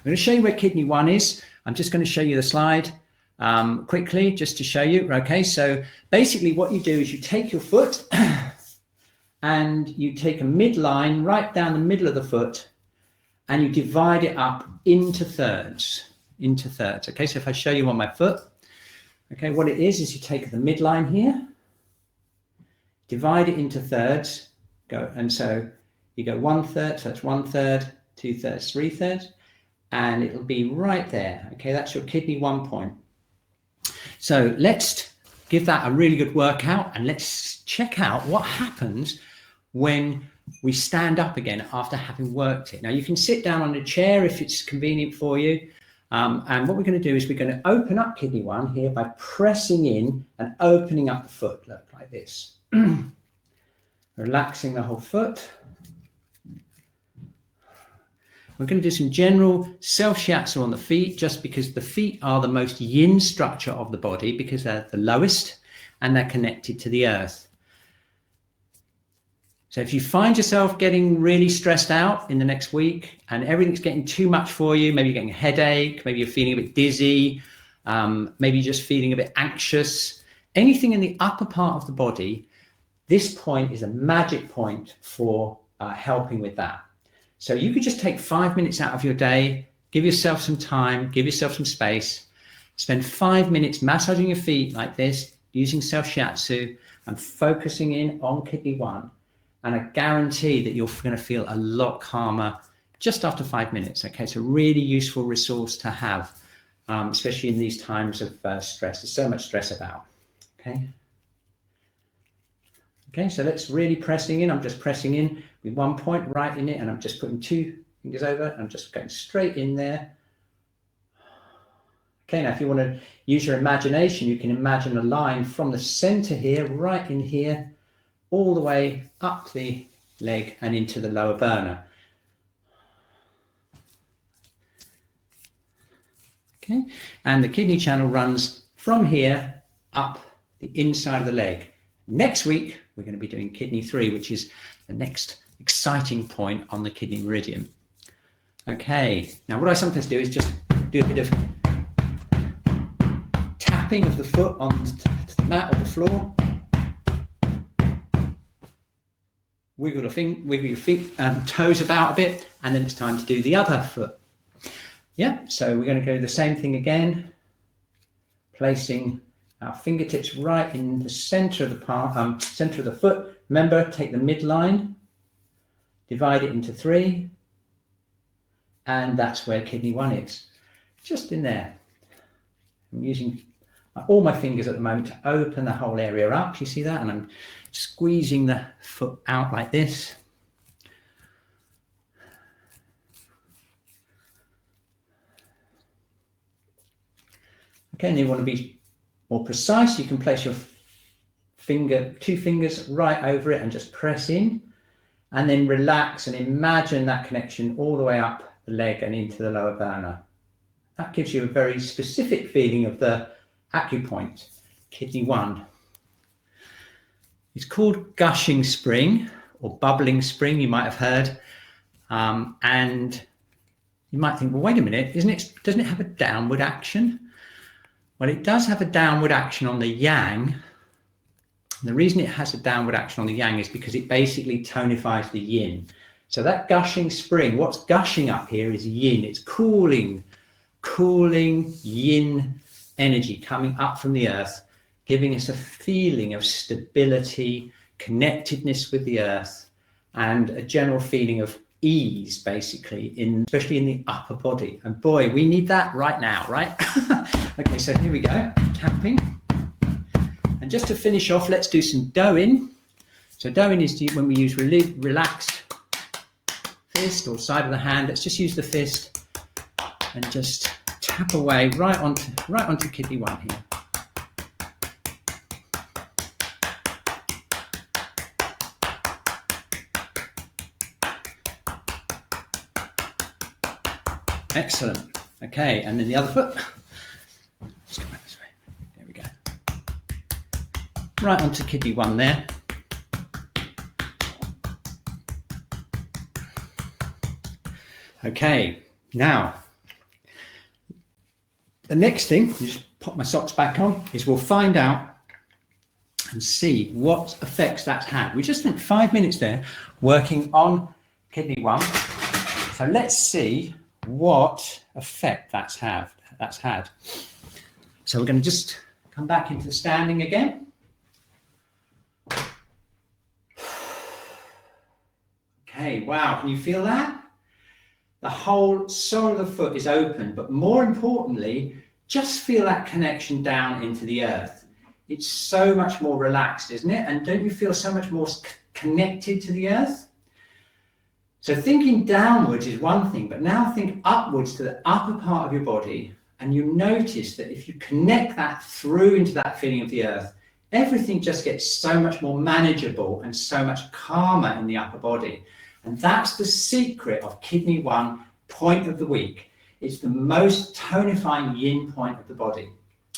I'm going to show you where kidney 1 is. I'm just going to show you the slide quickly just to show you. Okay, so basically what you do is you take your foot and you take a midline right down the middle of the foot and you divide it up into thirds. Okay, so if I show you on my foot, okay, what it is you take the midline here, divide it into thirds, and so you go 1/3, so that's 1/3, 2/3, 3/3, and it'll be right there. Okay, that's your kidney 1 point. So let's give that a really good workout and let's check out what happens when we stand up again after having worked it. Now you can sit down on a chair if it's convenient for you. And what we're going to do is we're going to open up kidney 1 here by pressing in and opening up the foot, look like this. Relaxing the whole foot. We're going to do some general self-shiatsu on the feet, just because the feet are the most yin structure of the body, because they're the lowest and they're connected to the earth. So if you find yourself getting really stressed out in the next week and everything's getting too much for you, maybe you're getting a headache, maybe you're feeling a bit dizzy, maybe you're just feeling a bit anxious, anything in the upper part of the body, this point is a magic point for helping with that. So you could just take 5 minutes out of your day, give yourself some time, give yourself some space, spend 5 minutes massaging your feet like this, using self-shiatsu and focusing in on kidney 1. And I guarantee that you're going to feel a lot calmer just after 5 minutes. Okay, it's a really useful resource to have, especially in these times of stress. There's so much stress about. Okay. Okay, so let's really pressing in. I'm just pressing in with 1 point right in it, and I'm just putting 2 fingers over. I'm just going straight in there. Okay, now if you want to use your imagination, you can imagine a line from the center here, right in here, all the way up the leg and into the lower burner. Okay, and the kidney channel runs from here up the inside of the leg. Next week, we're going to be doing kidney 3, which is the next exciting point on the kidney meridian. Okay, now what I sometimes do is just do a bit of tapping of the foot onto the mat or the floor. Wiggle your feet and toes about a bit, and then it's time to do the other foot. Yeah, so we're going to go the same thing again, placing our fingertips right in the center of the palm, center of the foot. Remember, take the midline, divide it into 3, and that's where kidney 1 is, just in there. I'm using all my fingers at the moment to open the whole area up. You see that? And I'm squeezing the foot out like this. Okay, and you want to be more precise. You can place your 2 fingers right over it and just press in, and then relax and imagine that connection all the way up the leg and into the lower burner. That gives you a very specific feeling of the acupoint, kidney 1. It's called gushing spring or bubbling spring, you might have heard. And you might think, well, wait a minute, doesn't it have a downward action? Well, it does have a downward action on the yang. And the reason it has a downward action on the yang is because it basically tonifies the yin. So that gushing spring, what's gushing up here is yin. It's cooling yin energy coming up from the earth, giving us a feeling of stability, connectedness with the earth, and a general feeling of ease, basically, especially in the upper body. And boy, we need that right now, right? Okay, so here we go, tapping. And just to finish off, let's do some do-in. So do-in is when we use relaxed fist or side of the hand. Let's just use the fist and just tap away right onto kidney 1 here. Excellent. Okay, and then the other foot. Let's go back this way. There we go. Right onto kidney 1 there. Okay, now the next thing, just pop my socks back on, is we'll find out and see what effects that's had. We just spent 5 minutes there working on kidney 1. So let's see what effect that's had. So we're going to just come back into the standing again. Okay, wow, can you feel that? The whole sole of the foot is open, but more importantly, just feel that connection down into the earth. It's so much more relaxed, isn't it? And don't you feel so much more connected to the earth? So thinking downwards is one thing, but now think upwards to the upper part of your body, and you notice that if you connect that through into that feeling of the earth, everything just gets so much more manageable and so much calmer in the upper body. And that's the secret of kidney 1 point of the week. It's the most tonifying yin point of the body.